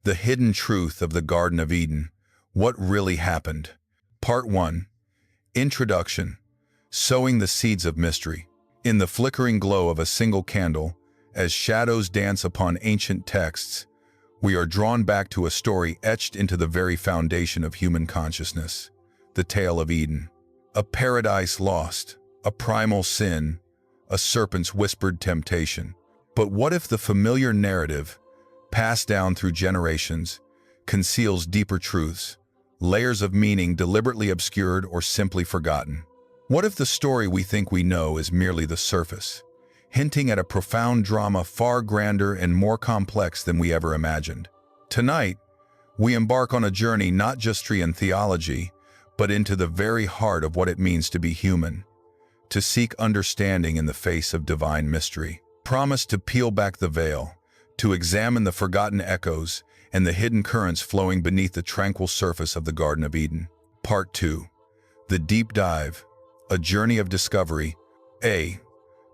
The hidden truth of the Garden of Eden. What really happened? Part 1. Introduction. Sowing the seeds of mystery. In the flickering glow of a single candle, as shadows dance upon ancient texts, we are drawn back to a story etched into the very foundation of human consciousness. The tale of Eden. A paradise lost, a primal sin, a serpent's whispered temptation. But what if the familiar narrative, passed down through generations, conceals deeper truths, layers of meaning deliberately obscured or simply forgotten? What if the story we think we know is merely the surface, hinting at a profound drama far grander and more complex than we ever imagined? Tonight, we embark on a journey not just in theology, but into the very heart of what it means to be human, to seek understanding in the face of divine mystery. Promise to peel back the veil, to examine the forgotten echoes and the hidden currents flowing beneath the tranquil surface of the Garden of Eden. Part 2. The Deep Dive, a journey of discovery. A.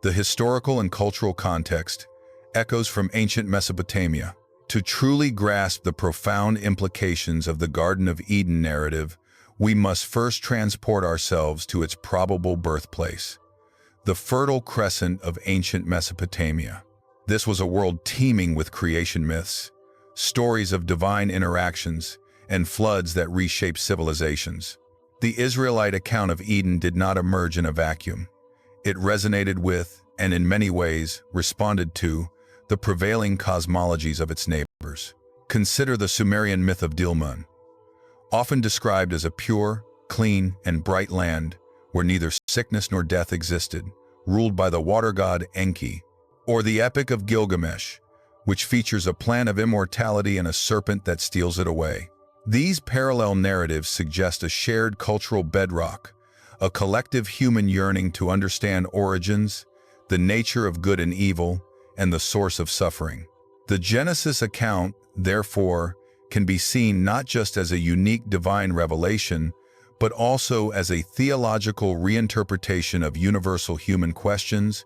The historical and cultural context, echoes from ancient Mesopotamia. To truly grasp the profound implications of the Garden of Eden narrative, we must first transport ourselves to its probable birthplace, the Fertile Crescent of ancient Mesopotamia. This was a world teeming with creation myths, stories of divine interactions, and floods that reshaped civilizations. The Israelite account of Eden did not emerge in a vacuum. It resonated with, and in many ways, responded to, the prevailing cosmologies of its neighbors. Consider the Sumerian myth of Dilmun, often described as a pure, clean, and bright land where neither sickness nor death existed, ruled by the water god Enki. Or the Epic of Gilgamesh, which features a plant of immortality and a serpent that steals it away. These parallel narratives suggest a shared cultural bedrock, a collective human yearning to understand origins, the nature of good and evil, and the source of suffering. The Genesis account, therefore, can be seen not just as a unique divine revelation, but also as a theological reinterpretation of universal human questions,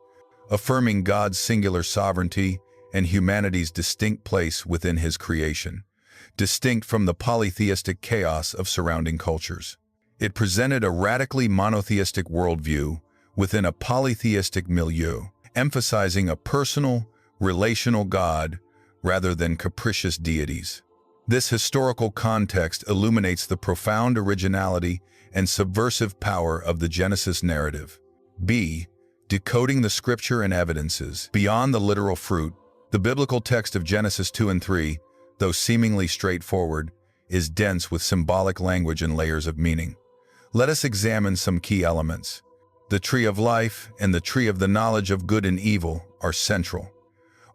affirming God's singular sovereignty and humanity's distinct place within His creation, distinct from the polytheistic chaos of surrounding cultures. It presented a radically monotheistic worldview within a polytheistic milieu, emphasizing a personal, relational God rather than capricious deities. This historical context illuminates the profound originality and subversive power of the Genesis narrative. B. Decoding the scripture and evidences. Beyond the literal fruit, the biblical text of Genesis 2 and 3, though seemingly straightforward, is dense with symbolic language and layers of meaning. Let us examine some key elements. The tree of life and the tree of the knowledge of good and evil are central.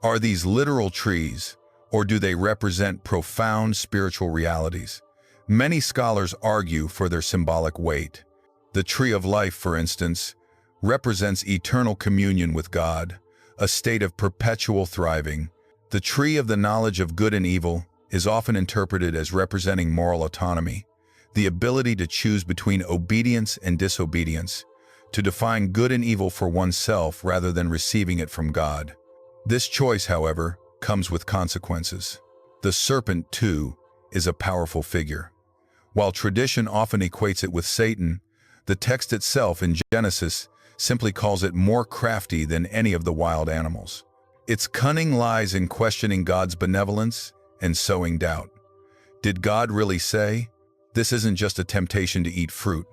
Are these literal trees, or do they represent profound spiritual realities? Many scholars argue for their symbolic weight. The tree of life, for instance, represents eternal communion with God, a state of perpetual thriving. The tree of the knowledge of good and evil is often interpreted as representing moral autonomy, the ability to choose between obedience and disobedience, to define good and evil for oneself rather than receiving it from God. This choice, however, comes with consequences. The serpent, too, is a powerful figure. While tradition often equates it with Satan, the text itself in Genesis simply calls it more crafty than any of the wild animals. Its cunning lies in questioning God's benevolence and sowing doubt. Did God really say? This isn't just a temptation to eat fruit.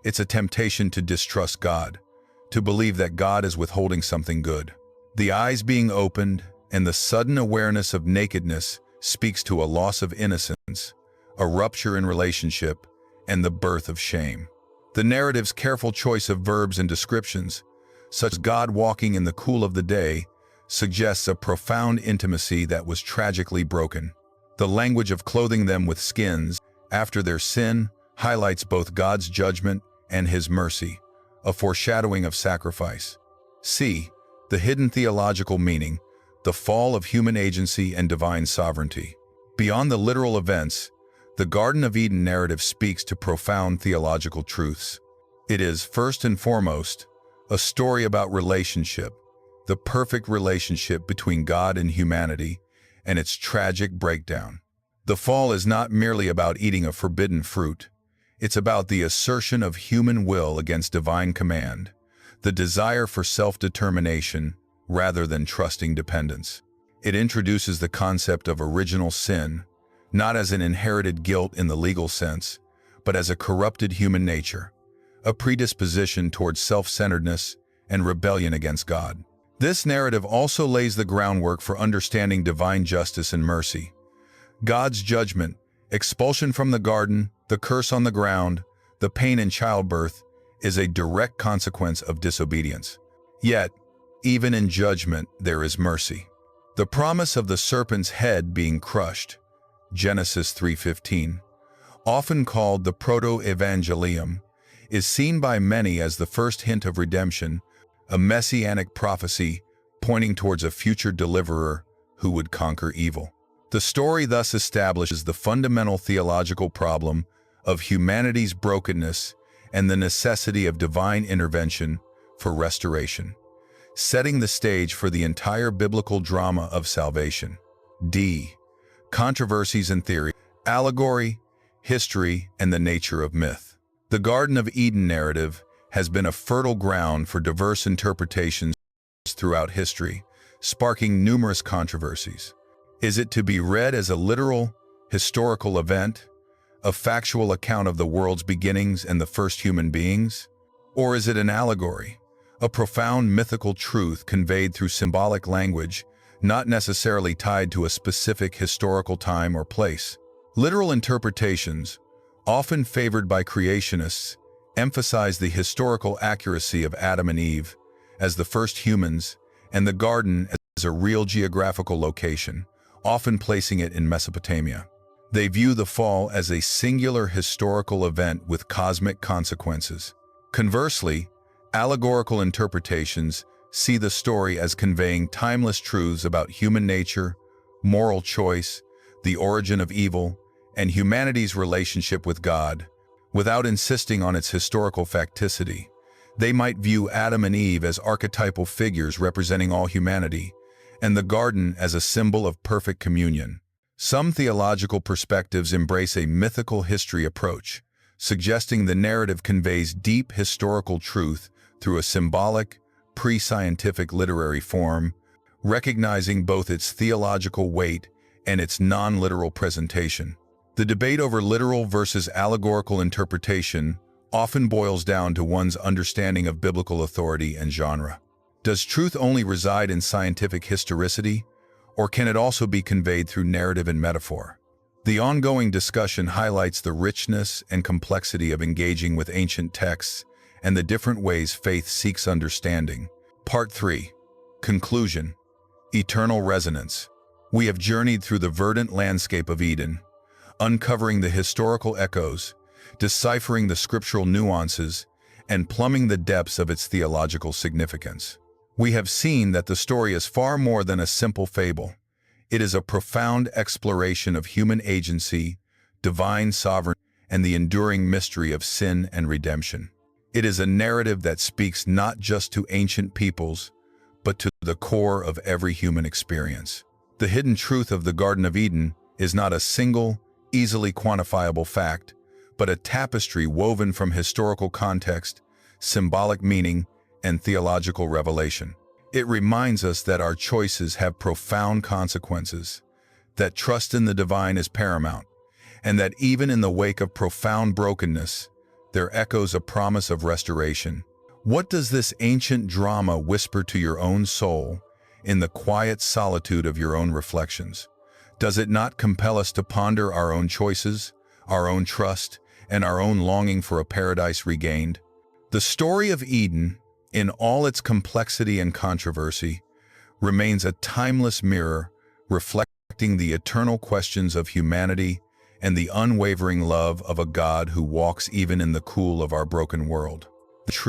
It's a temptation to distrust God, to believe that God is withholding something good. The eyes being opened and the sudden awareness of nakedness speaks to a loss of innocence, a rupture in relationship, and the birth of shame. The narrative's careful choice of verbs and descriptions, such as God walking in the cool of the day, suggests a profound intimacy that was tragically broken. The language of clothing them with skins after their sin highlights both God's judgment and His mercy, a foreshadowing of sacrifice. C. The hidden theological meaning, the fall of human agency and divine sovereignty. Beyond the literal events, the Garden of Eden narrative speaks to profound theological truths. It is, first and foremost, a story about relationship, the perfect relationship between God and humanity, and its tragic breakdown. The fall is not merely about eating a forbidden fruit. It's about the assertion of human will against divine command, the desire for self-determination rather than trusting dependence. It introduces the concept of original sin, not as an inherited guilt in the legal sense, but as a corrupted human nature, a predisposition towards self-centeredness and rebellion against God. This narrative also lays the groundwork for understanding divine justice and mercy. God's judgment, expulsion from the garden, the curse on the ground, the pain in childbirth, is a direct consequence of disobedience. Yet, even in judgment, there is mercy. The promise of the serpent's head being crushed, Genesis 3:15, often called the proto-evangelium, is seen by many as the first hint of redemption, a messianic prophecy pointing towards a future deliverer who would conquer evil. The story thus establishes the fundamental theological problem of humanity's brokenness and the necessity of divine intervention for restoration, setting the stage for the entire biblical drama of salvation. D. Controversies in theory, allegory, history, and the nature of myth. The Garden of Eden narrative has been a fertile ground for diverse interpretations throughout history, sparking numerous controversies. Is it to be read as a literal, historical event, a factual account of the world's beginnings and the first human beings? Or is it an allegory, a profound mythical truth conveyed through symbolic language, not necessarily tied to a specific historical time or place? Literal interpretations, often favored by creationists, emphasize the historical accuracy of Adam and Eve as the first humans and the garden as a real geographical location, often placing it in Mesopotamia. They view the fall as a singular historical event with cosmic consequences. Conversely, allegorical interpretations see the story as conveying timeless truths about human nature, moral choice, the origin of evil, and humanity's relationship with God. Without insisting on its historical facticity, they might view Adam and Eve as archetypal figures representing all humanity, and the garden as a symbol of perfect communion. Some theological perspectives embrace a mythical history approach, suggesting the narrative conveys deep historical truth through a symbolic, pre-scientific literary form, recognizing both its theological weight and its non-literal presentation. The debate over literal versus allegorical interpretation often boils down to one's understanding of biblical authority and genre. Does truth only reside in scientific historicity, or can it also be conveyed through narrative and metaphor? The ongoing discussion highlights the richness and complexity of engaging with ancient texts and the different ways faith seeks understanding. Part 3. Conclusion. Eternal resonance. We have journeyed through the verdant landscape of Eden, uncovering the historical echoes, deciphering the scriptural nuances, and plumbing the depths of its theological significance. We have seen that the story is far more than a simple fable. It is a profound exploration of human agency, divine sovereignty, and the enduring mystery of sin and redemption. It is a narrative that speaks not just to ancient peoples, but to the core of every human experience. The hidden truth of the Garden of Eden is not a single, easily quantifiable fact, but a tapestry woven from historical context, symbolic meaning, and theological revelation. It reminds us that our choices have profound consequences, that trust in the divine is paramount, and that even in the wake of profound brokenness, there echoes a promise of restoration. What does this ancient drama whisper to your own soul in the quiet solitude of your own reflections? Does it not compel us to ponder our own choices, our own trust, and our own longing for a paradise regained? The story of Eden, in all its complexity and controversy, remains a timeless mirror reflecting the eternal questions of humanity and the unwavering love of a God who walks even in the cool of our broken world.